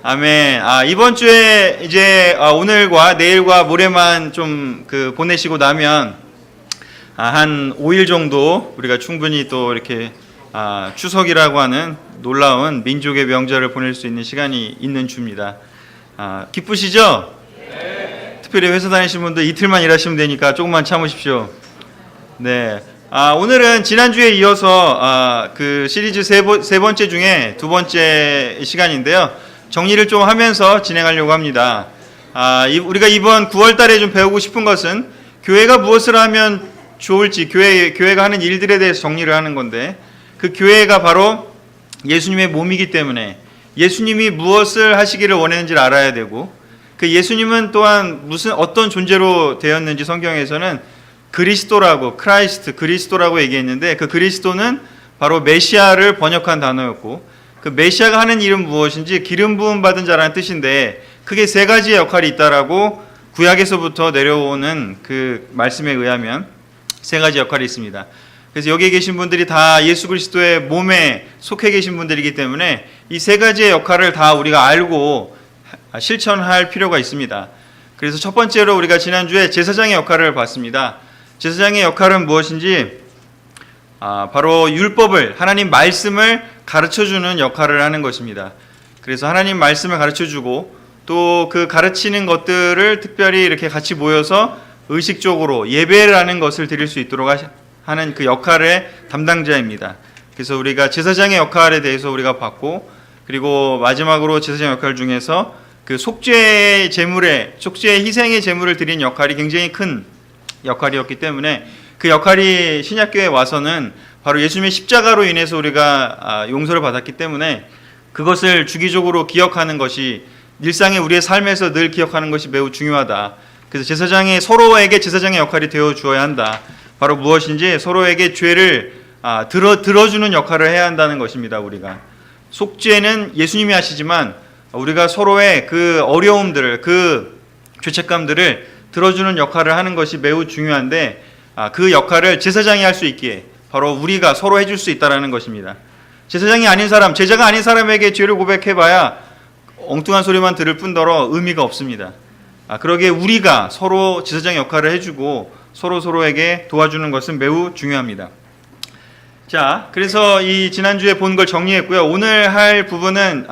아멘. 이번 주에 이제 오늘과 내일과 모레만 좀 보내시고 나면 한 5일 정도 우리가 충분히 또 이렇게 추석이라고 하는 놀라운 민족의 명절을 보낼 수 있는 시간이 있는 주입니다. 기쁘시죠? 네. 특별히 회사 다니시는 분들 이틀만 일하시면 되니까 조금만 참으십시오. 네. 오늘은 지난주에 이어서 그 시리즈 세 번째 중에 두 번째 시간인데요. 정리를 좀 하면서 진행하려고 합니다. 우리가 이번 9월 달에 좀 배우고 싶은 것은 교회가 무엇을 하면 좋을지, 교회가 하는 일들에 대해서 정리를 하는 건데, 그 교회가 바로 예수님의 몸이기 때문에 예수님이 무엇을 하시기를 원했는지를 알아야 되고, 그 예수님은 또한 어떤 존재로 되었는지 성경에서는 그리스도라고 얘기했는데, 그 그리스도는 바로 메시아를 번역한 단어였고, 그 메시아가 하는 일은 무엇인지 기름 부음 받은 자라는 뜻인데, 크게 세 가지의 역할이 있다라고 구약에서부터 내려오는 그 말씀에 의하면 세 가지 역할이 있습니다. 그래서 여기에 계신 분들이 다 예수 그리스도의 몸에 속해 계신 분들이기 때문에 이 세 가지의 역할을 다 우리가 알고 실천할 필요가 있습니다. 그래서 첫 번째로 우리가 지난주에 제사장의 역할을 봤습니다. 제사장의 역할은 무엇인지 바로 율법을, 하나님 말씀을 가르쳐주는 역할을 하는 것입니다. 그래서 하나님 말씀을 가르쳐주고 또 그 가르치는 것들을 특별히 이렇게 같이 모여서 의식적으로 예배를 하는 것을 드릴 수 있도록 하는 그 역할의 담당자입니다. 그래서 우리가 제사장의 역할에 대해서 우리가 봤고, 그리고 마지막으로 제사장 역할 중에서 그 속죄의 희생의 제물을 드린 역할이 굉장히 큰 역할이었기 때문에 그 역할이 신약교회에 와서는 바로 예수님의 십자가로 인해서 우리가 용서를 받았기 때문에 그것을 주기적으로 기억하는 것이, 일상의 우리의 삶에서 늘 기억하는 것이 매우 중요하다. 그래서 서로에게 제사장의 역할이 되어 주어야 한다. 바로 무엇인지 서로에게 죄를 들어주는 역할을 해야 한다는 것입니다. 우리가 속죄는 예수님이 하시지만 우리가 서로의 그 어려움들을, 그 죄책감들을 들어주는 역할을 하는 것이 매우 중요한데, 그 역할을 제사장이 할 수 있기에 바로 우리가 서로 해줄 수 있다는 것입니다. 제사장이 아닌 사람, 제자가 아닌 사람에게 죄를 고백해봐야 엉뚱한 소리만 들을 뿐더러 의미가 없습니다. 그러기에 우리가 서로 제사장의 역할을 해주고 서로에게 도와주는 것은 매우 중요합니다. 자, 그래서 이 지난주에 본 걸 정리했고요. 오늘 할 부분은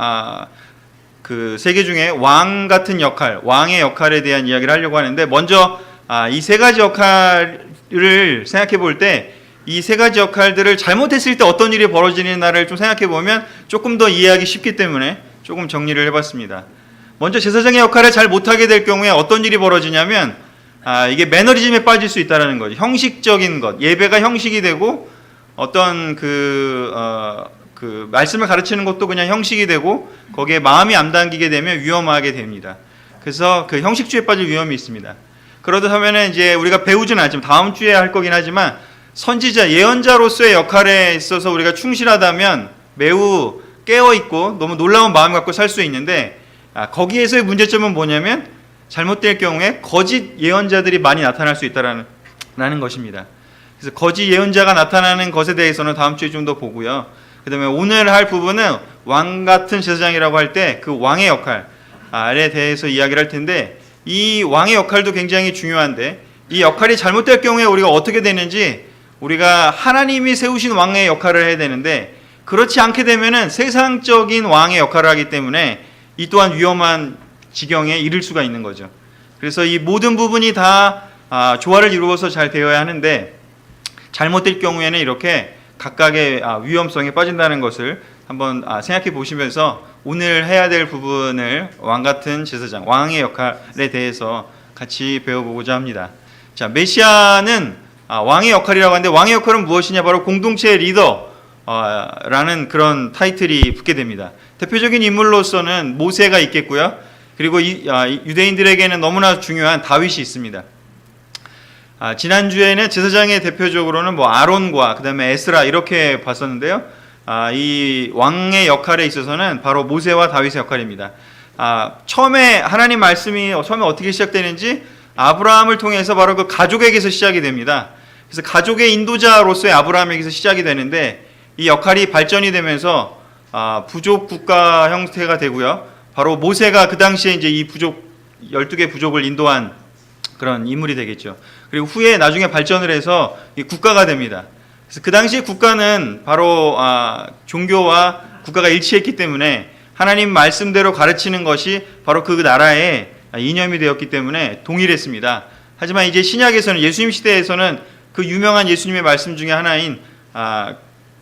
그 세 개 중에 왕 같은 역할, 왕의 역할에 대한 이야기를 하려고 하는데, 먼저 이 세 가지 역할을 생각해 볼 때, 이 세 가지 역할들을 잘못했을 때 어떤 일이 벌어지는가를 좀 생각해 보면 조금 더 이해하기 쉽기 때문에 조금 정리를 해봤습니다. 먼저 제사장의 역할을 잘 못하게 될 경우에 어떤 일이 벌어지냐면, 이게 매너리즘에 빠질 수 있다는 거죠. 형식적인 것, 예배가 형식이 되고 어떤 그 말씀을 가르치는 것도 그냥 형식이 되고 거기에 마음이 안 담기게 되면 위험하게 됩니다. 그래서 그 형식주의에 빠질 위험이 있습니다. 그러다 하면은 이제 우리가 배우지는 않지만 다음 주에 할 거긴 하지만, 선지자, 예언자로서의 역할에 있어서 우리가 충실하다면 매우 깨어있고 너무 놀라운 마음을 갖고 살 수 있는데, 거기에서의 문제점은 뭐냐면 잘못될 경우에 거짓 예언자들이 많이 나타날 수 있다라는 것입니다. 그래서 거짓 예언자가 나타나는 것에 대해서는 다음 주에 좀 더 보고요. 그 다음에 오늘 할 부분은 왕 같은 제사장이라고 할 때 그 왕의 역할에 대해서 이야기를 할 텐데, 이 왕의 역할도 굉장히 중요한데, 이 역할이 잘못될 경우에 우리가 어떻게 되는지, 우리가 하나님이 세우신 왕의 역할을 해야 되는데, 그렇지 않게 되면은 세상적인 왕의 역할을 하기 때문에 이 또한 위험한 지경에 이를 수가 있는 거죠. 그래서 이 모든 부분이 다 조화를 이루어서 잘 되어야 하는데, 잘못될 경우에는 이렇게 각각의 위험성에 빠진다는 것을 한번 생각해 보시면서 오늘 해야 될 부분을 왕 같은 제사장, 왕의 역할에 대해서 같이 배워보고자 합니다. 자, 메시아는 왕의 역할이라고 하는데, 왕의 역할은 무엇이냐? 바로 공동체의 리더라는 그런 타이틀이 붙게 됩니다. 대표적인 인물로서는 모세가 있겠고요. 그리고 유대인들에게는 너무나 중요한 다윗이 있습니다. 지난주에는 제사장의 대표적으로는 아론과 그 다음에 에스라 이렇게 봤었는데요. 이 왕의 역할에 있어서는 바로 모세와 다윗의 역할입니다. 처음에 하나님 말씀이 처음에 어떻게 시작되는지 아브라함을 통해서 바로 그 가족에게서 시작이 됩니다. 그래서 가족의 인도자로서의 아브라함에게서 시작이 되는데, 이 역할이 발전이 되면서 부족 국가 형태가 되고요. 바로 모세가 그 당시에 이제 이 12개 부족을 인도한 그런 인물이 되겠죠. 그리고 후에 나중에 발전을 해서 이 국가가 됩니다. 그래서 그 당시에 국가는 바로 종교와 국가가 일치했기 때문에 하나님 말씀대로 가르치는 것이 바로 그 나라의 이념이 되었기 때문에 동일했습니다. 하지만 이제 신약에서는, 예수님 시대에서는 그 유명한 예수님의 말씀 중에 하나인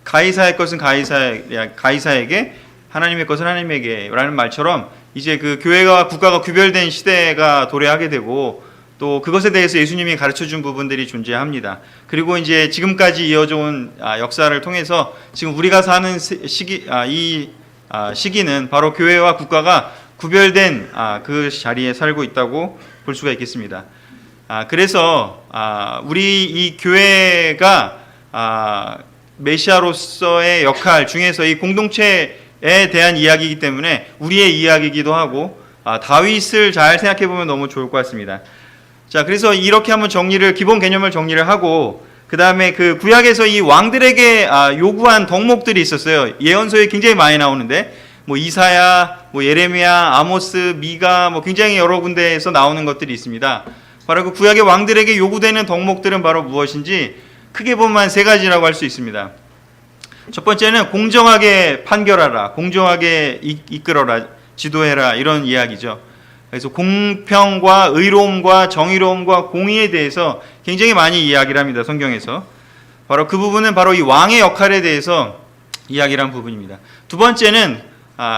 가이사의 것은 가이사에게, 하나님의 것은 하나님에게 라는 말처럼 이제 그 교회와 국가가 구별된 시대가 도래하게 되고, 또 그것에 대해서 예수님이 가르쳐준 부분들이 존재합니다. 그리고 이제 지금까지 이어져 온 역사를 통해서 지금 우리가 사는 시기는 바로 교회와 국가가 구별된 그 자리에 살고 있다고 볼 수가 있겠습니다. 그래서 우리 이 교회가 메시아로서의 역할 중에서 이 공동체에 대한 이야기이기 때문에 우리의 이야기이기도 하고, 다윗을 잘 생각해 보면 너무 좋을 것 같습니다. 자, 그래서 이렇게 한번 기본 개념을 정리를 하고, 그 다음에 그 구약에서 이 왕들에게 요구한 덕목들이 있었어요. 예언서에 굉장히 많이 나오는데, 뭐 이사야, 뭐 예레미야, 아모스, 미가, 뭐 굉장히 여러 군데에서 나오는 것들이 있습니다. 바로 그 구약의 왕들에게 요구되는 덕목들은 바로 무엇인지 크게 보면 세 가지라고 할 수 있습니다. 첫 번째는 공정하게 판결하라, 공정하게 이끌어라, 지도해라, 이런 이야기죠. 그래서 공평과 의로움과 정의로움과 공의에 대해서 굉장히 많이 이야기를 합니다, 성경에서. 바로 그 부분은 바로 이 왕의 역할에 대해서 이야기를 한 부분입니다. 두 번째는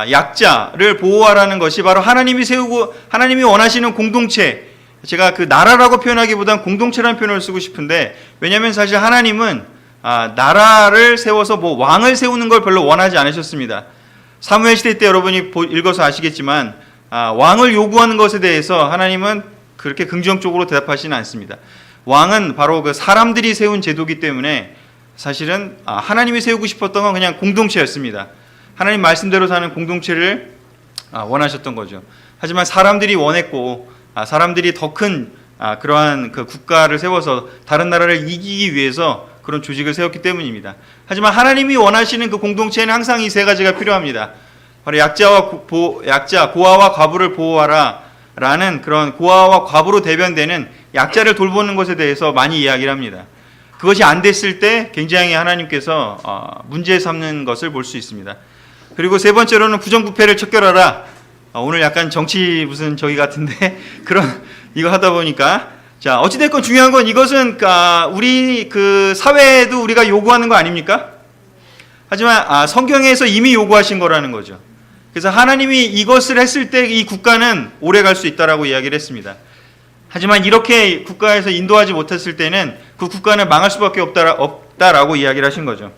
약자를 보호하라는 것이 바로 하나님이 원하시는 공동체, 제가 그 나라라고 표현하기보단 공동체라는 표현을 쓰고 싶은데, 왜냐하면 사실 하나님은 나라를 세워서 뭐 왕을 세우는 걸 별로 원하지 않으셨습니다. 사무엘 시대 때 여러분이 읽어서 아시겠지만 왕을 요구하는 것에 대해서 하나님은 그렇게 긍정적으로 대답하지는 않습니다. 왕은 바로 그 사람들이 세운 제도이기 때문에 사실은 하나님이 세우고 싶었던 건 그냥 공동체였습니다. 하나님 말씀대로 사는 공동체를 원하셨던 거죠. 하지만 사람들이 원했고, 사람들이 더 큰 그러한 그 국가를 세워서 다른 나라를 이기기 위해서 그런 조직을 세웠기 때문입니다. 하지만 하나님이 원하시는 그 공동체에는 항상 이 세 가지가 필요합니다. 바로 약자, 고아와 과부를 보호하라 라는 그런 고아와 과부로 대변되는 약자를 돌보는 것에 대해서 많이 이야기를 합니다. 그것이 안 됐을 때 굉장히 하나님께서 문제 삼는 것을 볼 수 있습니다. 그리고 세 번째로는 부정부패를 척결하라. 오늘 약간 정치 무슨 저기 같은데 이거 하다 보니까, 자, 어찌됐건 중요한 건 이것은 우리 그 사회에도 우리가 요구하는 거 아닙니까? 하지만 성경에서 이미 요구하신 거라는 거죠. 그래서 하나님이 이것을 했을 때 이 국가는 오래 갈 수 있다라고 이야기를 했습니다. 하지만 이렇게 국가에서 인도하지 못했을 때는 그 국가는 망할 수밖에 없다라고 이야기를 하신 거죠.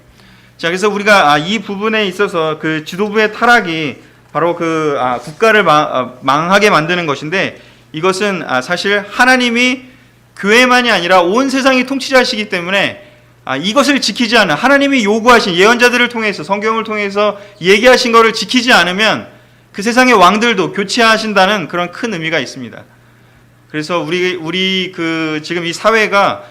자, 그래서 우리가 이 부분에 있어서 그 지도부의 타락이 바로 그 국가를 망하게 만드는 것인데, 이것은 사실 하나님이 교회만이 아니라 온 세상이 통치자시기 때문에 이것을 지키지 않은, 하나님이 요구하신 예언자들을 통해서, 성경을 통해서 얘기하신 것을 지키지 않으면 그 세상의 왕들도 교체하신다는 그런 큰 의미가 있습니다. 그래서 우리 그 지금 이 사회가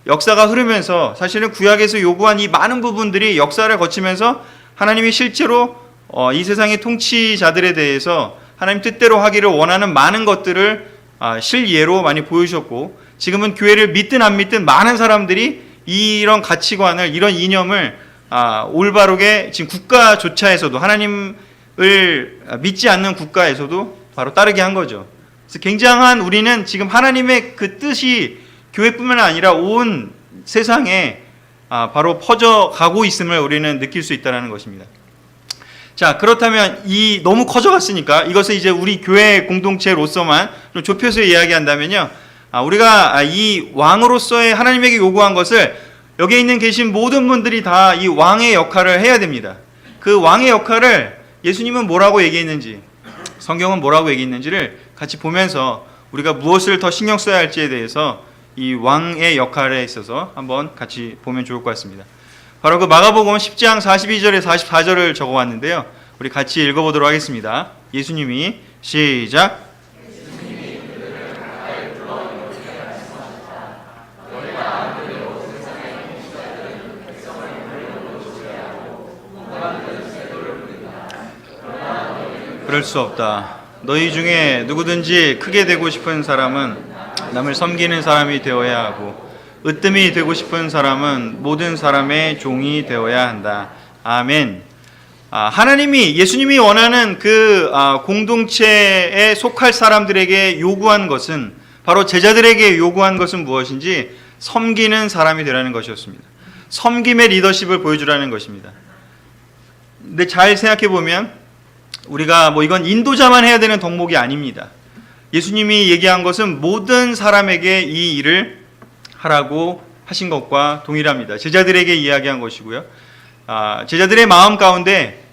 역사가 흐르면서 사실은 구약에서 요구한 이 많은 부분들이 역사를 거치면서 하나님이 실제로 이 세상의 통치자들에 대해서 하나님 뜻대로 하기를 원하는 많은 것들을 실예로 많이 보여주셨고, 지금은 교회를 믿든 안 믿든 많은 사람들이 이런 가치관을, 이런 이념을 올바르게 지금 국가조차에서도, 하나님을 믿지 않는 국가에서도 바로 따르게 한 거죠. 그래서 굉장한, 우리는 지금 하나님의 그 뜻이 교회뿐만 아니라 온 세상에 바로 퍼져가고 있음을 우리는 느낄 수 있다는 것입니다. 자, 그렇다면 너무 커져갔으니까 이것을 이제 우리 교회 공동체로서만 좀 좁혀서 이야기한다면요, 우리가 이 왕으로서의 하나님에게 요구한 것을 여기에 계신 모든 분들이 다 이 왕의 역할을 해야 됩니다. 그 왕의 역할을 예수님은 뭐라고 얘기했는지, 성경은 뭐라고 얘기했는지를 같이 보면서 우리가 무엇을 더 신경 써야 할지에 대해서 이 왕의 역할에 있어서 한번 같이 보면 좋을 것 같습니다. 바로 그 마가복음 10장 42절에 44절을 적어왔는데요, 우리 같이 읽어보도록 하겠습니다. 예수님이 시작. 그럴 수 없다. 너희 중에 누구든지 크게 되고 싶은 사람은 남을 섬기는 사람이 되어야 하고 으뜸이 되고 싶은 사람은 모든 사람의 종이 되어야 한다. 아멘. 예수님이 원하는 그 공동체에 속할 사람들에게 요구한 것은, 바로 제자들에게 요구한 것은 무엇인지 섬기는 사람이 되라는 것이었습니다. 섬김의 리더십을 보여주라는 것입니다. 근데 잘 생각해 보면 우리가 이건 인도자만 해야 되는 덕목이 아닙니다. 예수님이 얘기한 것은 모든 사람에게 이 일을 하라고 하신 것과 동일합니다. 제자들에게 이야기한 것이고요. 제자들의 마음 가운데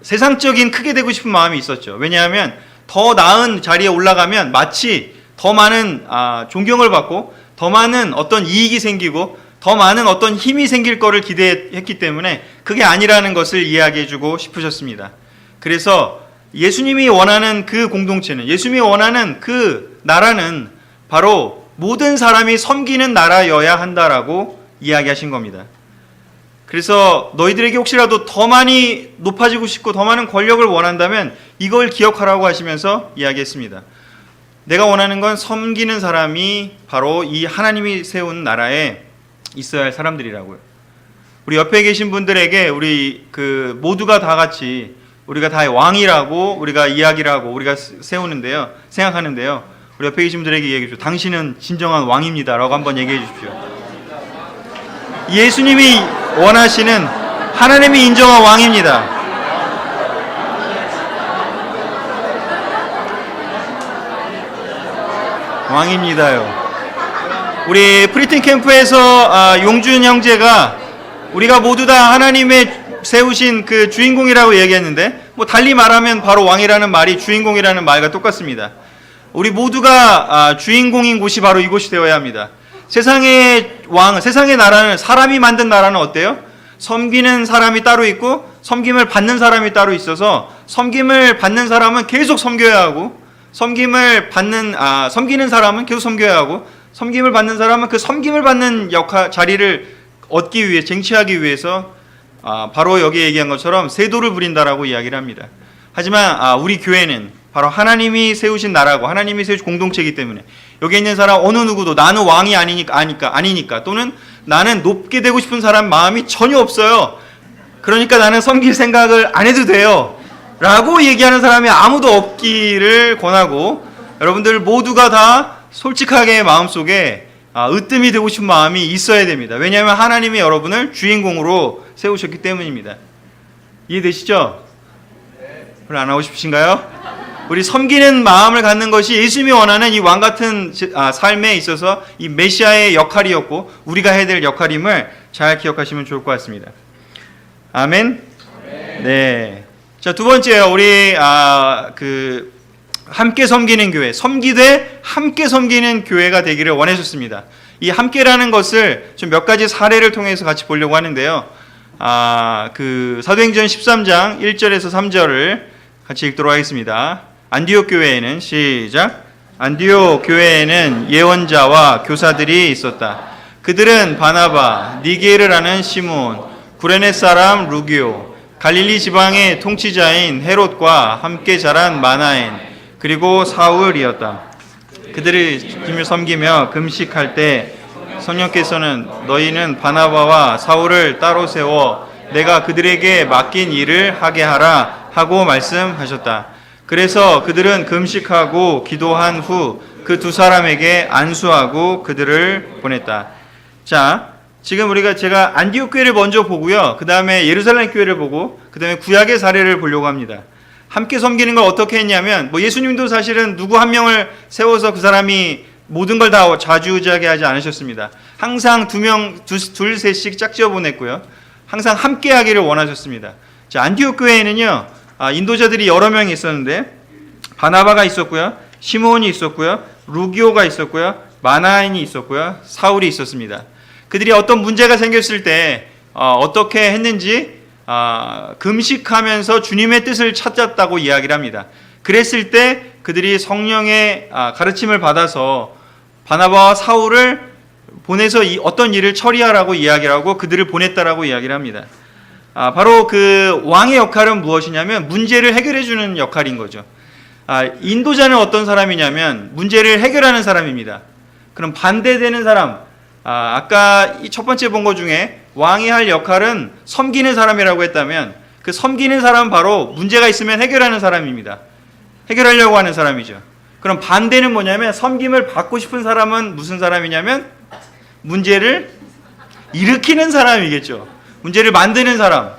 세상적인 크게 되고 싶은 마음이 있었죠. 왜냐하면 더 나은 자리에 올라가면 마치 더 많은 존경을 받고 더 많은 어떤 이익이 생기고 더 많은 어떤 힘이 생길 거를 기대했기 때문에 그게 아니라는 것을 이야기해주고 싶으셨습니다. 그래서 예수님이 원하는 그 공동체는, 예수님이 원하는 그 나라는 바로 모든 사람이 섬기는 나라여야 한다라고 이야기하신 겁니다. 그래서 너희들에게 혹시라도 더 많이 높아지고 싶고 더 많은 권력을 원한다면 이걸 기억하라고 하시면서 이야기했습니다. 내가 원하는 건 섬기는 사람이 바로 이 하나님이 세운 나라에 있어야 할 사람들이라고요. 우리 옆에 계신 분들에게 우리 모두가 다 같이 우리가 다 왕이라고 우리가 이야기를 하고 우리가 세우는데요, 생각하는데요. 우리 옆에 계신 분들에게 얘기해 주십시오. 당신은 진정한 왕입니다라고 한번 얘기해 주십시오. 예수님이 원하시는, 하나님이 인정한 왕입니다. 왕입니다요. 우리 프리틴 캠프에서 용준 형제가 우리가 모두 다 하나님의 세우신 그 주인공이라고 얘기했는데, 달리 말하면 바로 왕이라는 말이 주인공이라는 말과 똑같습니다. 우리 모두가 주인공인 곳이 바로 이곳이 되어야 합니다. 세상의 왕, 세상의 나라는, 사람이 만든 나라는 어때요? 섬기는 사람이 따로 있고 섬김을 받는 사람이 따로 있어서 섬김을 받는 사람은 계속 섬겨야 하고 섬기는 사람은 계속 섬겨야 하고 섬김을 받는 사람은 그 섬김을 받는 자리를 얻기 위해, 쟁취하기 위해서 바로 여기 얘기한 것처럼 세도를 부린다라고 이야기를 합니다. 하지만 우리 교회는 바로 하나님이 세우신 나라고 하나님이 세우신 공동체이기 때문에 여기 있는 사람 어느 누구도 나는 왕이 아니니까 또는 나는 높게 되고 싶은 사람 마음이 전혀 없어요. 그러니까 나는 섬길 생각을 안 해도 돼요 라고 얘기하는 사람이 아무도 없기를 권하고, 여러분들 모두가 다 솔직하게 마음속에 으뜸이 되고 싶은 마음이 있어야 됩니다. 왜냐하면 하나님이 여러분을 주인공으로 세우셨기 때문입니다. 이해되시죠? 별로 안 하고 싶으신가요? 우리 섬기는 마음을 갖는 것이 예수님이 원하는 이 왕같은 삶에 있어서 이 메시아의 역할이었고 우리가 해야 될 역할임을 잘 기억하시면 좋을 것 같습니다. 아멘? 네. 자, 두 번째요. 우리 함께 섬기는 교회, 섬기되 함께 섬기는 교회가 되기를 원하셨습니다. 이 함께라는 것을 좀 몇 가지 사례를 통해서 같이 보려고 하는데요. 사도행전 13장 1절에서 3절을 같이 읽도록 하겠습니다. 안디옥 교회에는 시작. 안디옥 교회에는 예언자와 교사들이 있었다. 그들은 바나바, 니게르라는 시몬, 구레네 사람 루기오, 갈릴리 지방의 통치자인 헤롯과 함께 자란 마나엔, 그리고 사울이었다. 그들이 주님을 섬기며 금식할 때 성령께서는 너희는 바나바와 사울을 따로 세워 내가 그들에게 맡긴 일을 하게 하라 하고 말씀하셨다. 그래서 그들은 금식하고 기도한 후 그 두 사람에게 안수하고 그들을 보냈다. 자, 지금 제가 안디옥 교회를 먼저 보고요. 그 다음에 예루살렘 교회를 보고 그 다음에 구약의 사례를 보려고 합니다. 함께 섬기는 걸 어떻게 했냐면, 예수님도 사실은 누구 한 명을 세워서 그 사람이 모든 걸 다 좌지우지하게 하지 않으셨습니다. 항상 둘, 셋씩 짝지어 보냈고요. 항상 함께 하기를 원하셨습니다. 자, 안디옥 교회에는요, 인도자들이 여러 명이 있었는데, 바나바가 있었고요, 시몬이 있었고요, 루기오가 있었고요, 마나엔이 있었고요, 사울이 있었습니다. 그들이 어떤 문제가 생겼을 때 어떻게 했는지 금식하면서 주님의 뜻을 찾았다고 이야기를 합니다. 그랬을 때 그들이 성령의 가르침을 받아서 바나바와 사울을 보내서 어떤 일을 처리하라고 이야기를 하고 그들을 보냈다라고 이야기를 합니다. 바로 그 왕의 역할은 무엇이냐면 문제를 해결해 주는 역할인 거죠. 인도자는 어떤 사람이냐면 문제를 해결하는 사람입니다. 그럼 반대되는 사람, 아까 이 첫 번째 본 것 중에 왕이 할 역할은 섬기는 사람이라고 했다면 그 섬기는 사람은 바로 문제가 있으면 해결하는 사람입니다. 해결하려고 하는 사람이죠. 그럼 반대는 뭐냐면 섬김을 받고 싶은 사람은 무슨 사람이냐면 문제를 일으키는 사람이겠죠. 문제를 만드는 사람.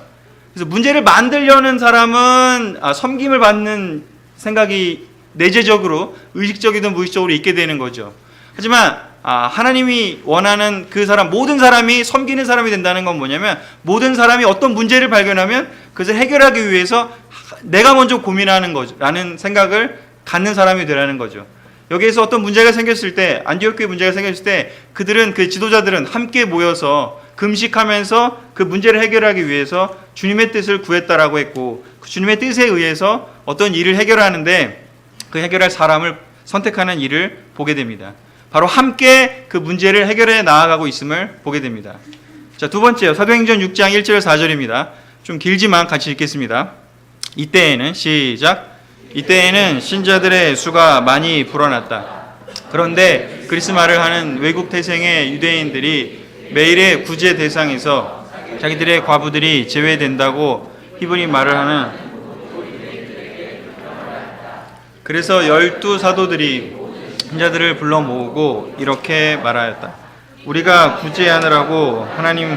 그래서 문제를 만들려는 사람은 섬김을 받는 생각이 내재적으로 의식적이든 무의식적으로 있게 되는 거죠. 하지만 하나님이 원하는 그 사람, 모든 사람이 섬기는 사람이 된다는 건 뭐냐면 모든 사람이 어떤 문제를 발견하면 그것을 해결하기 위해서 내가 먼저 고민하는 거라는 생각을 갖는 사람이 되라는 거죠. 여기에서 어떤 문제가 생겼을 때, 안디옥 교회 문제가 생겼을 때 그들은, 그 지도자들은 함께 모여서 금식하면서 그 문제를 해결하기 위해서 주님의 뜻을 구했다라고 했고, 그 주님의 뜻에 의해서 어떤 일을 해결하는데 그 해결할 사람을 선택하는 일을 보게 됩니다. 바로 함께 그 문제를 해결해 나아가고 있음을 보게 됩니다. 자, 두 번째요. 사도행전 6장 1절 4절입니다. 좀 길지만 같이 읽겠습니다. 이때에는 시작. 이때에는 신자들의 수가 많이 불어났다. 그런데 그리스 말을 하는 외국 태생의 유대인들이 매일의 구제 대상에서 자기들의 과부들이 제외된다고 히브리 말을 하는, 그래서 12 사도들이 신자들을 불러 모으고 이렇게 말하였다. 우리가 구제하느라고 하나님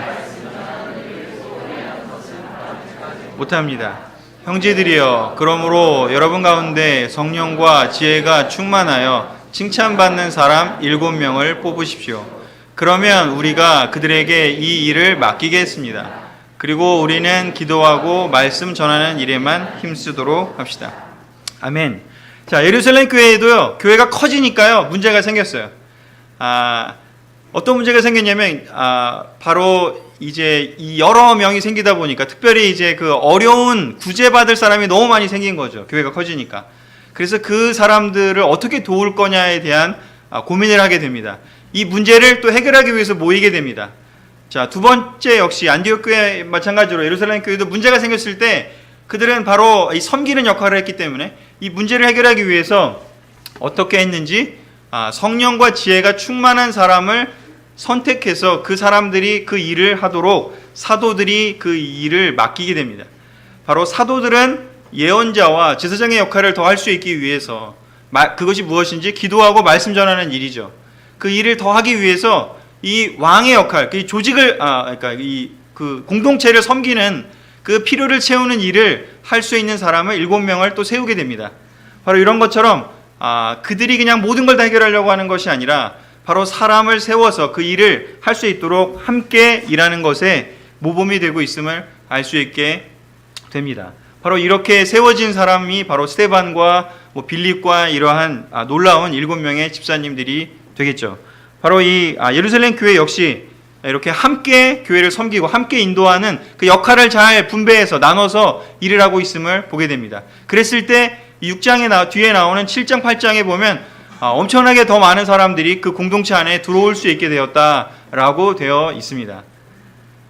못합니다. 형제들이여, 그러므로 여러분 가운데 성령과 지혜가 충만하여 칭찬받는 사람 7명을 뽑으십시오. 그러면 우리가 그들에게 이 일을 맡기겠습니다. 그리고 우리는 기도하고 말씀 전하는 일에만 힘쓰도록 합시다. 아멘. 자, 예루살렘 교회에도요, 교회가 커지니까요, 문제가 생겼어요. 어떤 문제가 생겼냐면, 바로 이제 이 여러 명이 생기다 보니까, 특별히 이제 그 어려운 구제받을 사람이 너무 많이 생긴 거죠. 교회가 커지니까. 그래서 그 사람들을 어떻게 도울 거냐에 대한 고민을 하게 됩니다. 이 문제를 또 해결하기 위해서 모이게 됩니다. 자, 두 번째 역시 안디옥 교회 마찬가지로 예루살렘 교회도 문제가 생겼을 때 그들은 바로 이 섬기는 역할을 했기 때문에 이 문제를 해결하기 위해서 어떻게 했는지, 성령과 지혜가 충만한 사람을 선택해서 그 사람들이 그 일을 하도록 사도들이 그 일을 맡기게 됩니다. 바로 사도들은 예언자와 제사장의 역할을 더 할 수 있기 위해서, 그것이 무엇인지 기도하고 말씀 전하는 일이죠. 그 일을 더 하기 위해서 이 왕의 역할, 그 조직을, 그러니까 그 공동체를 섬기는 그 필요를 채우는 일을 할 수 있는 사람을 7명을 또 세우게 됩니다. 바로 이런 것처럼 그들이 그냥 모든 걸 다 해결하려고 하는 것이 아니라 바로 사람을 세워서 그 일을 할 수 있도록 함께 일하는 것에 모범이 되고 있음을 알 수 있게 됩니다. 바로 이렇게 세워진 사람이 바로 스데반과 빌립과 이러한 놀라운 7명의 집사님들이 되겠죠. 바로 이 예루살렘 교회 역시 이렇게 함께 교회를 섬기고 함께 인도하는 그 역할을 잘 분배해서 나눠서 일을 하고 있음을 보게 됩니다. 그랬을 때 6장에 뒤에 나오는 7장 8장에 보면 엄청나게 더 많은 사람들이 그 공동체 안에 들어올 수 있게 되었다라고 되어 있습니다.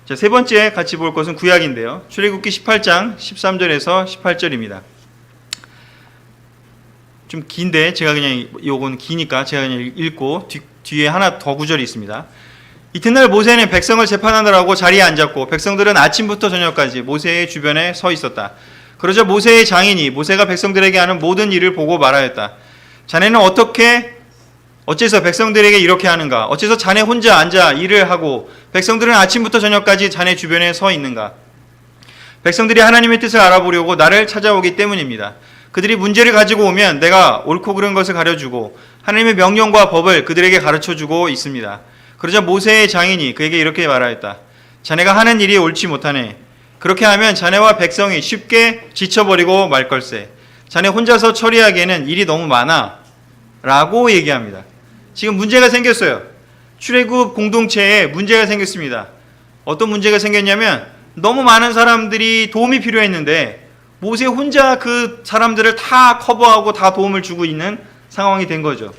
자, 세 번째 같이 볼 것은 구약인데요. 출애굽기 18장 13절에서 18절입니다. 좀 긴데 제가 그냥, 요건 기니까 제가 그냥 읽고 뒤에 하나 더 구절이 있습니다. 이튿날 모세는 백성을 재판하느라고 자리에 앉았고 백성들은 아침부터 저녁까지 모세의 주변에 서 있었다. 그러자 모세의 장인이 모세가 백성들에게 하는 모든 일을 보고 말하였다. 자네는 어째서 백성들에게 이렇게 하는가? 어째서 자네 혼자 앉아 일을 하고 백성들은 아침부터 저녁까지 자네 주변에 서 있는가? 백성들이 하나님의 뜻을 알아보려고 나를 찾아오기 때문입니다. 그들이 문제를 가지고 오면 내가 옳고 그른 것을 가르쳐주고 하나님의 명령과 법을 그들에게 가르쳐주고 있습니다. 그러자 모세의 장인이 그에게 이렇게 말하였다. 자네가 하는 일이 옳지 못하네. 그렇게 하면 자네와 백성이 쉽게 지쳐버리고 말 걸세. 자네 혼자서 처리하기에는 일이 너무 많아. 라고 얘기합니다. 지금 문제가 생겼어요. 출애굽 공동체에 문제가 생겼습니다. 어떤 문제가 생겼냐면 너무 많은 사람들이 도움이 필요했는데 모세 혼자 그 사람들을 다 커버하고 다 도움을 주고 있는 상황이 된 거죠.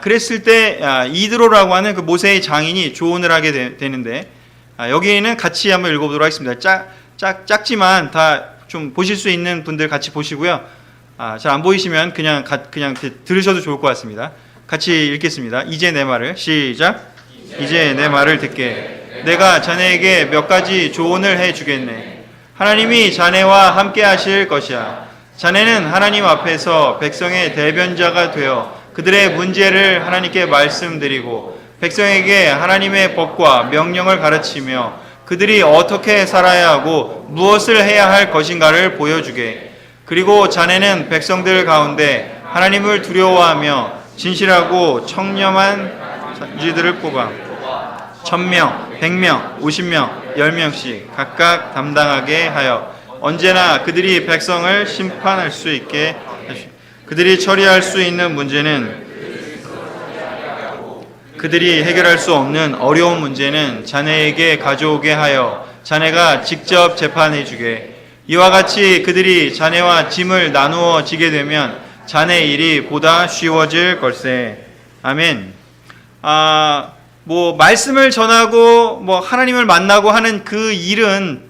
그랬을 때 이드로라고 하는 그 모세의 장인이 조언을 하게 되는데, 여기에는 같이 한번 읽어보도록 하겠습니다. 작지만 다 좀 보실 수 있는 분들 같이 보시고요. 잘 안 보이시면 그냥 들으셔도 좋을 것 같습니다. 같이 읽겠습니다. 이제 내 말을 시작. 이제 내 말을 듣게. 내가 자네에게 몇 가지 조언을 해주겠네. 하나님이 자네와 함께 하실 것이야. 자네는 하나님 앞에서 백성의 대변자가 되어 그들의 문제를 하나님께 말씀드리고 백성에게 하나님의 법과 명령을 가르치며 그들이 어떻게 살아야 하고 무엇을 해야 할 것인가를 보여주게. 그리고 자네는 백성들 가운데 하나님을 두려워하며 진실하고 청렴한 자들을 뽑아 1000명, 100명, 50명, 10명씩 각각 담당하게 하여 언제나 그들이 백성을 심판할 수 있게 하시오. 그들이 처리할 수 있는 문제는 그들이 해결할 수 없는 어려운 문제는 자네에게 가져오게 하여 자네가 직접 재판해 주게. 이와 같이 그들이 자네와 짐을 나누어 지게 되면 자네 일이 보다 쉬워질 걸세. 아멘. 말씀을 전하고 하나님을 만나고 하는 그 일은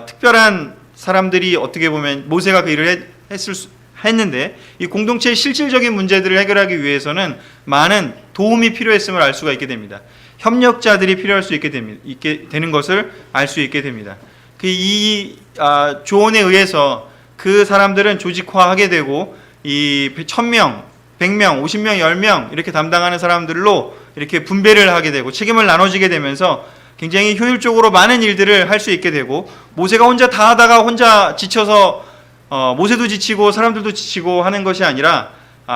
특별한 사람들이 어떻게 보면 모세가 그 일을 했는데 이 공동체의 실질적인 문제들을 해결하기 위해서는 많은 도움이 필요했음을 알 수가 있게 됩니다. 협력자들이 필요할 수 있게 되는 것을 알 수 있게 됩니다. 이 조언에 의해서 그 사람들은 조직화하게 되고 이 1000명, 100명, 50명, 10명 이렇게 담당하는 사람들로 이렇게 분배를 하게 되고 책임을 나눠지게 되면서 굉장히 효율적으로 많은 일들을 할 수 있게 되고 모세가 혼자 다 하다가 혼자 지쳐서 모세도 지치고 사람들도 지치고 하는 것이 아니라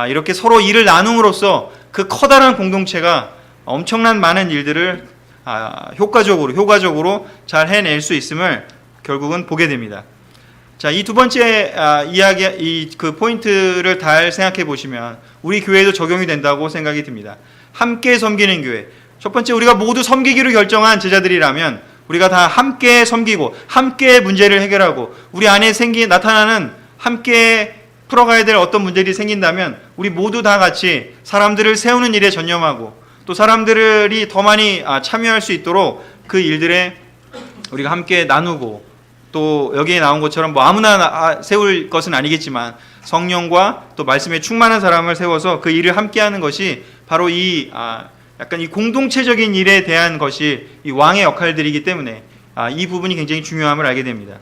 이렇게 서로 일을 나눔으로써 그 커다란 공동체가 엄청난 많은 일들을 효과적으로 잘 해낼 수 있음을 결국은 보게 됩니다. 자, 이 두 번째 이야기, 그 포인트를 잘 생각해 보시면 우리 교회에도 적용이 된다고 생각이 듭니다. 함께 섬기는 교회. 첫 번째, 우리가 모두 섬기기로 결정한 제자들이라면 우리가 다 함께 섬기고 함께 문제를 해결하고 우리 안에 나타나는 함께 풀어가야 될 어떤 문제들이 생긴다면 우리 모두 다 같이 사람들을 세우는 일에 전념하고 또 사람들이 더 많이 참여할 수 있도록 그 일들에 우리가 함께 나누고 또 여기에 나온 것처럼 아무나 세울 것은 아니겠지만 성령과 또 말씀에 충만한 사람을 세워서 그 일을 함께하는 것이 바로 약간 이 공동체적인 일에 대한 것이 이 왕의 역할들이기 때문에 이 부분이 굉장히 중요함을 알게 됩니다.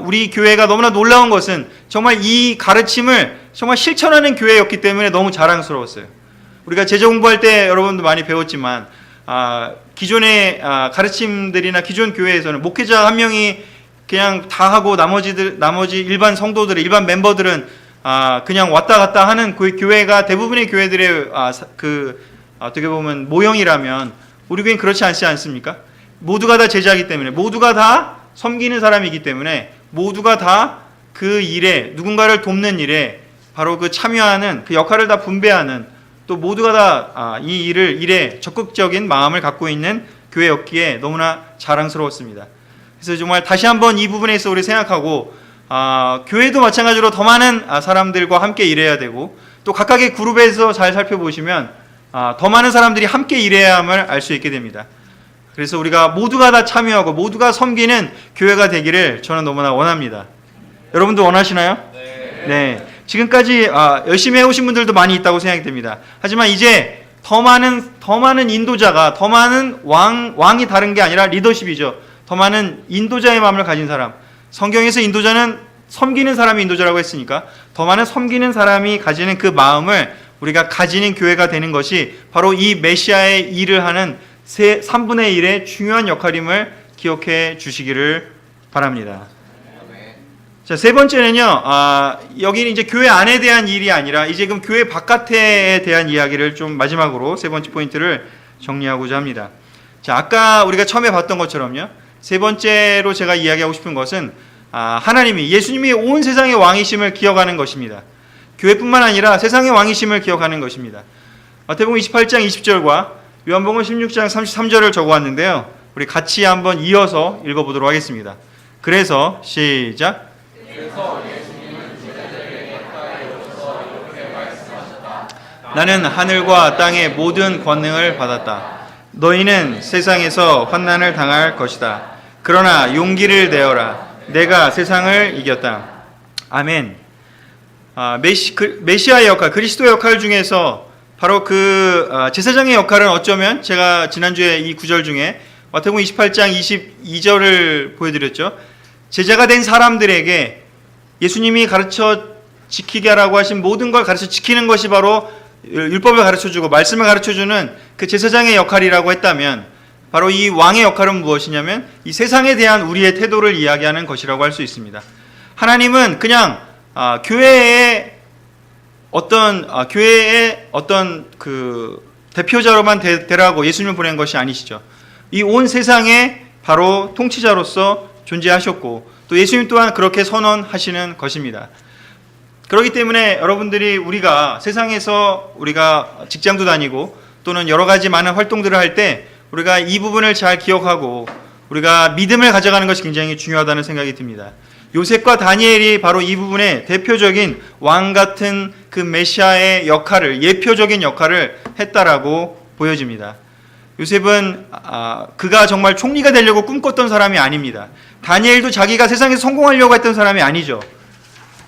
우리 교회가 너무나 놀라운 것은 정말 이 가르침을 정말 실천하는 교회였기 때문에 너무 자랑스러웠어요. 우리가 제자 공부할 때 여러분도 많이 배웠지만 기존의 가르침들이나 기존 교회에서는 목회자 한 명이 그냥 다 하고 나머지 일반 성도들, 일반 멤버들은 그냥 왔다 갔다 하는 그 교회가 대부분의 교회들의 어떻게 보면 모형이라면 우리 교회는 그렇지 않지 않습니까? 모두가 다 제자이기 때문에 모두가 다 섬기는 사람이기 때문에 모두가 다 그 일에 누군가를 돕는 일에 바로 그 참여하는 그 역할을 다 분배하는 또 모두가 다 이 일에 적극적인 마음을 갖고 있는 교회였기에 너무나 자랑스러웠습니다. 그래서 정말 다시 한번 이 부분에서 우리 생각하고 교회도 마찬가지로 더 많은 사람들과 함께 일해야 되고 또 각각의 그룹에서 잘 살펴보시면 더 많은 사람들이 함께 일해야 함을 알 수 있게 됩니다. 그래서 우리가 모두가 다 참여하고 모두가 섬기는 교회가 되기를 저는 너무나 원합니다. 여러분도 원하시나요? 네. 지금까지 열심히 해오신 분들도 많이 있다고 생각이 됩니다. 하지만 이제 더 많은 인도자가 더 많은 왕이 다른 게 아니라 리더십이죠. 더 많은 인도자의 마음을 가진 사람. 성경에서 인도자는 섬기는 사람이 인도자라고 했으니까 더 많은 섬기는 사람이 가지는 그 마음을 우리가 가지는 교회가 되는 것이 바로 이 메시아의 일을 하는 3분의 1의 중요한 역할임을 기억해 주시기를 바랍니다. 자, 세 번째는요, 여기는 이제 교회 안에 대한 일이 아니라 이제 그럼 교회 바깥에 대한 이야기를 좀 마지막으로 세 번째 포인트를 정리하고자 합니다. 자, 아까 우리가 처음에 봤던 것처럼요, 세 번째로 제가 이야기하고 싶은 것은 하나님이 예수님이 온 세상의 왕이심을 기억하는 것입니다. 교회뿐만 아니라 세상의 왕이심을 기억하는 것입니다. 마태복음 28장 20절과 요한복음 16장 33절을 적어왔는데요. 우리 같이 한번 이어서 읽어보도록 하겠습니다. 그래서 시작. 그래서 예수님은 제자들에게 가까이 오셔서 이렇게 말씀하셨다. 나는 하늘과 땅의 모든 권능을 받았다. 너희는 세상에서 환난을 당할 것이다. 그러나 용기를 내어라. 내가 세상을 이겼다. 아멘. 메시아의 역할, 그리스도의 역할 중에서 바로 제사장의 역할은 어쩌면 제가 지난주에 이 구절 중에 마태복음 28장 22절을 보여드렸죠. 제자가 된 사람들에게 예수님이 가르쳐 지키게 하라고 하신 모든 걸 가르쳐 지키는 것이 바로 율법을 가르쳐주고 말씀을 가르쳐주는 그 제사장의 역할이라고 했다면, 바로 이 왕의 역할은 무엇이냐면 이 세상에 대한 우리의 태도를 이야기하는 것이라고 할 수 있습니다. 하나님은 그냥 교회의 어떤 그 대표자로만 되라고 예수님을 보낸 것이 아니시죠. 이 온 세상에 바로 통치자로서 존재하셨고, 또 예수님 또한 그렇게 선언하시는 것입니다. 그렇기 때문에 여러분들이 우리가 세상에서 우리가 직장도 다니고 또는 여러 가지 많은 활동들을 할 때 우리가 이 부분을 잘 기억하고 우리가 믿음을 가져가는 것이 굉장히 중요하다는 생각이 듭니다. 요셉과 다니엘이 바로 이 부분에 대표적인 왕 같은 그 메시아의 역할을, 예표적인 역할을 했다라고 보여집니다. 요셉은 그가 정말 총리가 되려고 꿈꿨던 사람이 아닙니다. 다니엘도 자기가 세상에서 성공하려고 했던 사람이 아니죠.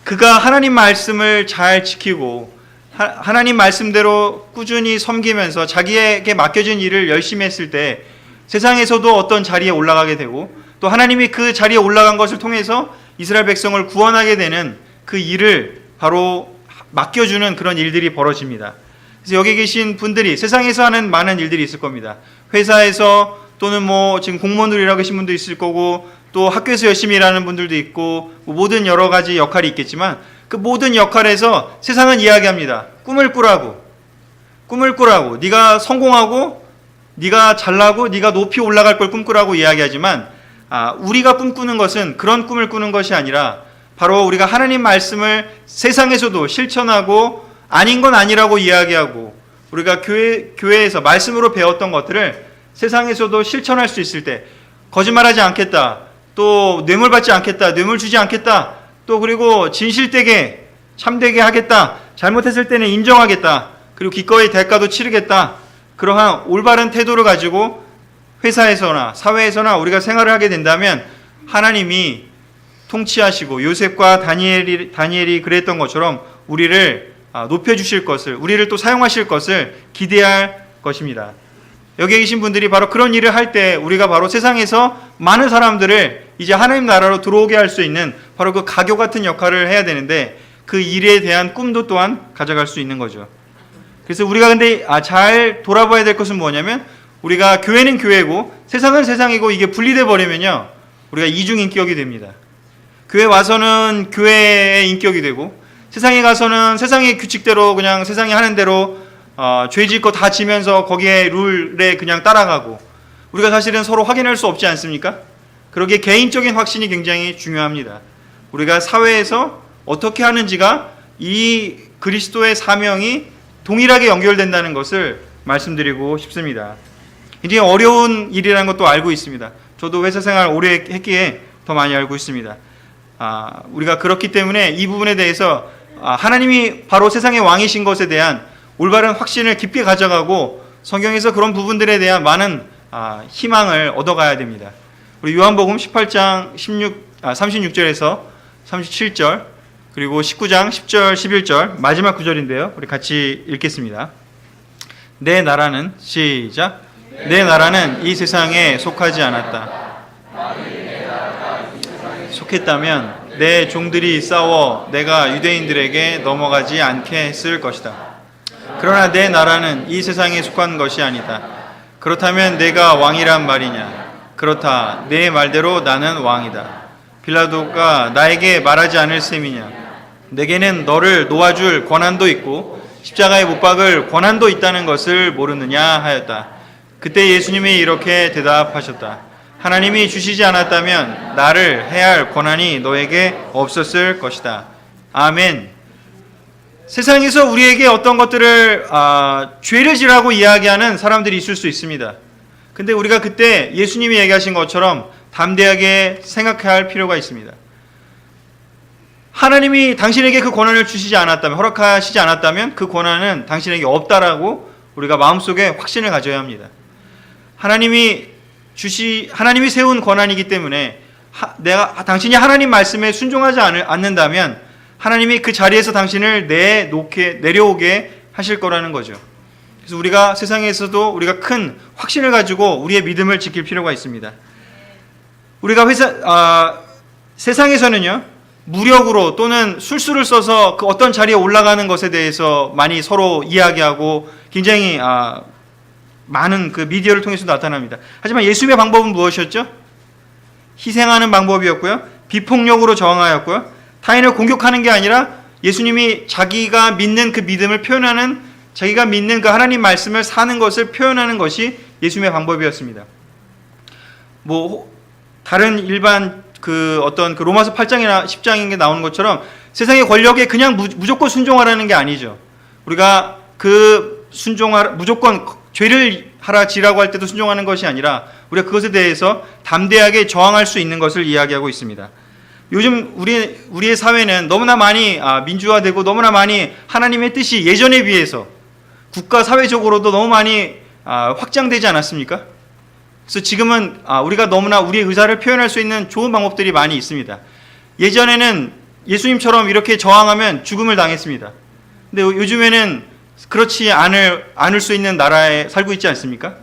그가 하나님 말씀을 잘 지키고 하나님 말씀대로 꾸준히 섬기면서 자기에게 맡겨진 일을 열심히 했을 때 세상에서도 어떤 자리에 올라가게 되고, 또 하나님이 그 자리에 올라간 것을 통해서 이스라엘 백성을 구원하게 되는 그 일을 바로 맡겨주는 그런 일들이 벌어집니다. 그래서 여기 계신 분들이 세상에서 하는 많은 일들이 있을 겁니다. 회사에서 또는 지금 공무원으로 일하고 계신 분도 있을 거고, 또 학교에서 열심히 일하는 분들도 있고, 모든 여러 가지 역할이 있겠지만 그 모든 역할에서 세상은 이야기합니다. 꿈을 꾸라고. 네가 성공하고 네가 잘나고 네가 높이 올라갈 걸 꿈꾸라고 이야기하지만, 우리가 꿈꾸는 것은 그런 꿈을 꾸는 것이 아니라 바로 우리가 하나님 말씀을 세상에서도 실천하고 아닌 건 아니라고 이야기하고, 우리가 교회에서 말씀으로 배웠던 것들을 세상에서도 실천할 수 있을 때, 거짓말하지 않겠다, 또 뇌물 받지 않겠다, 뇌물 주지 않겠다, 또 그리고 진실되게 참되게 하겠다, 잘못했을 때는 인정하겠다, 그리고 기꺼이 대가도 치르겠다, 그러한 올바른 태도를 가지고 회사에서나 사회에서나 우리가 생활을 하게 된다면 하나님이 통치하시고 요셉과 다니엘이 그랬던 것처럼 우리를 높여주실 것을, 우리를 또 사용하실 것을 기대할 것입니다. 여기 계신 분들이 바로 그런 일을 할 때 우리가 바로 세상에서 많은 사람들을 이제 하나님 나라로 들어오게 할 수 있는 바로 그 가교 같은 역할을 해야 되는데, 그 일에 대한 꿈도 또한 가져갈 수 있는 거죠. 그래서 우리가 근데 잘 돌아봐야 될 것은 뭐냐면, 우리가 교회는 교회고 세상은 세상이고 이게 분리돼 버리면요, 우리가 이중인격이 됩니다. 교회 와서는 교회의 인격이 되고, 세상에 가서는 세상의 규칙대로 그냥 세상이 하는 대로 죄 짓고 다 지면서 거기에 룰에 그냥 따라가고, 우리가 사실은 서로 확인할 수 없지 않습니까? 그러기에 개인적인 확신이 굉장히 중요합니다. 우리가 사회에서 어떻게 하는지가 이 그리스도의 사명이 동일하게 연결된다는 것을 말씀드리고 싶습니다. 굉장히 어려운 일이라는 것도 알고 있습니다. 저도 회사 생활 오래 했기에 더 많이 알고 있습니다. 우리가 그렇기 때문에 이 부분에 대해서 하나님이 바로 세상의 왕이신 것에 대한 올바른 확신을 깊게 가져가고 성경에서 그런 부분들에 대한 많은 희망을 얻어가야 됩니다. 우리 요한복음 18장 36절에서 37절, 그리고 19장 10절 11절 마지막 구절인데요, 우리 같이 읽겠습니다. 내 나라는, 시작, 내 나라는 이 세상에 속하지 않았다. 속했다면 내 종들이 싸워 내가 유대인들에게 넘어가지 않게 했을 것이다. 그러나 내 나라는 이 세상에 속한 것이 아니다. 그렇다면 내가 왕이란 말이냐? 그렇다, 내 말대로 나는 왕이다. 빌라도가 나에게 말하지 않을 셈이냐? 내게는 너를 놓아줄 권한도 있고 십자가에 못 박을 권한도 있다는 것을 모르느냐 하였다. 그때 예수님이 이렇게 대답하셨다. 하나님이 주시지 않았다면 나를 해야 할 권한이 너에게 없었을 것이다. 아멘. 세상에서 우리에게 어떤 것들을 죄를 지라고 이야기하는 사람들이 있을 수 있습니다. 근데 우리가 그때 예수님이 얘기하신 것처럼 담대하게 생각해야 할 필요가 있습니다. 하나님이 당신에게 그 권한을 주시지 않았다면, 허락하시지 않았다면 그 권한은 당신에게 없다라고 우리가 마음속에 확신을 가져야 합니다. 하나님이 세운 권한이기 때문에 당신이 하나님 말씀에 순종하지 않는다면 하나님이 그 자리에서 당신을 내려오게 하실 거라는 거죠. 그래서 우리가 세상에서도 우리가 큰 확신을 가지고 우리의 믿음을 지킬 필요가 있습니다. 우리가 세상에서는요, 무력으로 또는 술수를 써서 그 어떤 자리에 올라가는 것에 대해서 많이 서로 이야기하고 굉장히 많은 그 미디어를 통해서 나타납니다. 하지만 예수님의 방법은 무엇이었죠? 희생하는 방법이었고요. 비폭력으로 저항하였고요. 타인을 공격하는 게 아니라 예수님이 자기가 믿는 그 믿음을 표현하는, 자기가 믿는 그 하나님 말씀을 사는 것을 표현하는 것이 예수님의 방법이었습니다. 다른 일반 어떤 로마서 8장이나 10장인 게 나오는 것처럼 세상의 권력에 그냥 무조건 순종하라는 게 아니죠. 우리가 무조건 죄를 하라지라고 할 때도 순종하는 것이 아니라 우리가 그것에 대해서 담대하게 저항할 수 있는 것을 이야기하고 있습니다. 요즘 우리의 사회는 너무나 많이 민주화되고 너무나 많이 하나님의 뜻이 예전에 비해서 국가 사회적으로도 너무 많이 확장되지 않았습니까? 그래서 지금은 우리가 너무나 우리의 의사를 표현할 수 있는 좋은 방법들이 많이 있습니다. 예전에는 예수님처럼 이렇게 저항하면 죽음을 당했습니다. 근데 요즘에는 그렇지 않을 수 있는 나라에 살고 있지 않습니까?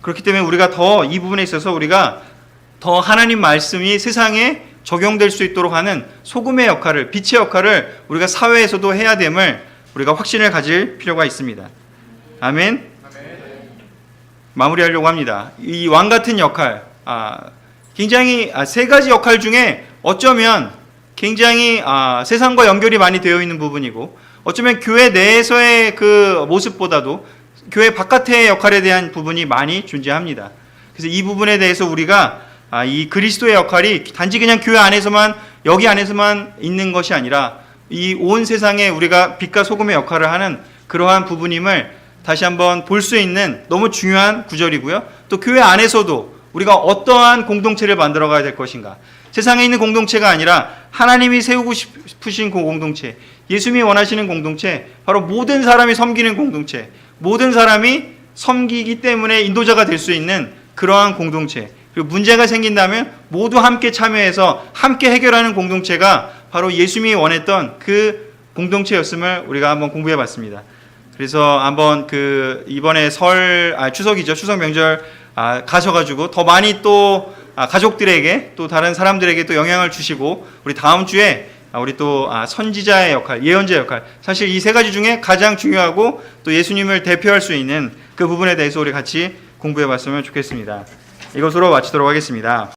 그렇기 때문에 우리가 더 이 부분에 있어서 우리가 더 하나님 말씀이 세상에 적용될 수 있도록 하는 소금의 역할을, 빛의 역할을 우리가 사회에서도 해야 됨을 우리가 확신을 가질 필요가 있습니다. 아멘. 마무리하려고 합니다. 이 왕 같은 역할, 굉장히 세 가지 역할 중에 어쩌면 굉장히 세상과 연결이 많이 되어 있는 부분이고, 어쩌면 교회 내에서의 그 모습보다도 교회 바깥의 역할에 대한 부분이 많이 존재합니다. 그래서 이 부분에 대해서 우리가 이 그리스도의 역할이 단지 그냥 교회 안에서만, 여기 안에서만 있는 것이 아니라 이 온 세상에 우리가 빛과 소금의 역할을 하는 그러한 부분임을 다시 한번 볼 수 있는 너무 중요한 구절이고요. 또 교회 안에서도 우리가 어떠한 공동체를 만들어 가야 될 것인가. 세상에 있는 공동체가 아니라 하나님이 세우고 싶으신 그 공동체, 예수님이 원하시는 공동체, 바로 모든 사람이 섬기는 공동체, 모든 사람이 섬기기 때문에 인도자가 될 수 있는 그러한 공동체, 그리고 문제가 생긴다면 모두 함께 참여해서 함께 해결하는 공동체가 바로 예수님이 원했던 그 공동체였음을 우리가 한번 공부해 봤습니다. 그래서 한번 이번에 추석이죠. 추석 명절 가셔가지고 더 많이 또 가족들에게 또 다른 사람들에게 또 영향을 주시고, 우리 다음 주에 우리 또 선지자의 역할, 예언자의 역할, 사실 이 세 가지 중에 가장 중요하고 또 예수님을 대표할 수 있는 그 부분에 대해서 우리 같이 공부해 봤으면 좋겠습니다. 이것으로 마치도록 하겠습니다.